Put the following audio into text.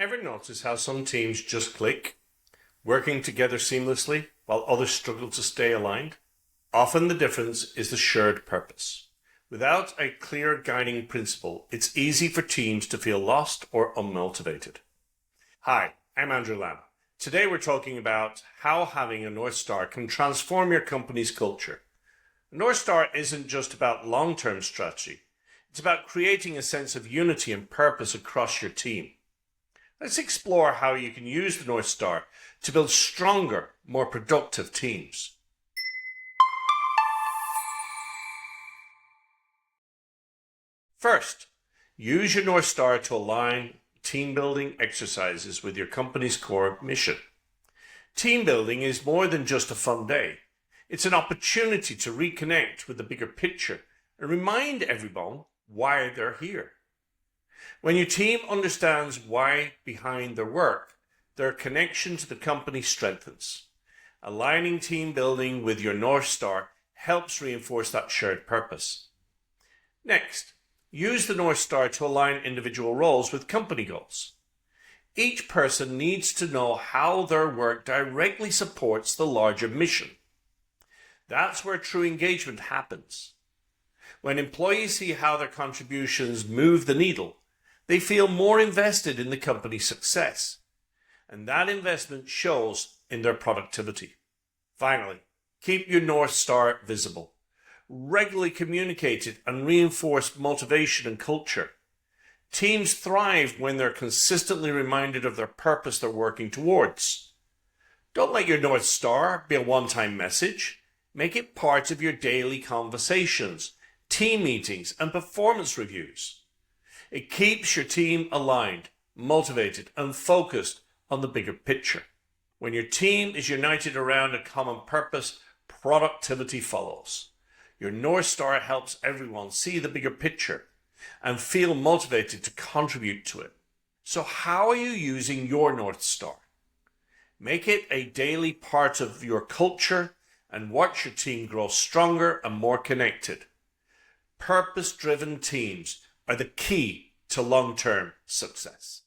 Ever notice how some teams just click, working together seamlessly while others struggle to stay aligned? Often the difference is the shared purpose. Without a clear guiding principle, it's easy for teams to feel lost or unmotivated. Hi, I'm Andrew Lamb. Today we're talking about how having a North Star can transform your company's culture. A North Star isn't just about long-term strategy. It's about creating a sense of unity and purpose across your team. Let's explore how you can use the North Star to build stronger, more productive teams. First, use your North Star to align team building exercises with your company's core mission. Team building is more than just a fun day. It's an opportunity to reconnect with the bigger picture and remind everyone why they're here. When your team understands why behind their work, their connection to the company strengthens. Aligning team building with your North Star helps reinforce that shared purpose. Next, use the North Star to align individual roles with company goals. Each person needs to know how their work directly supports the larger mission. That's where true engagement happens. When employees see how their contributions move the needle, they feel more invested in the company's success, and that investment shows in their productivity. Finally, keep your North Star visible. Regularly communicate it and reinforce motivation and culture. Teams thrive when they're consistently reminded of their purpose they're working towards. Don't let your North Star be a one-time message. Make it part of your daily conversations, team meetings, and performance reviews. It keeps your team aligned, motivated, and focused on the bigger picture. When your team is united around a common purpose, productivity follows. Your North Star helps everyone see the bigger picture and feel motivated to contribute to it. So how are you using your North Star? Make it a daily part of your culture and watch your team grow stronger and more connected. Purpose-driven teams are the key to long-term success.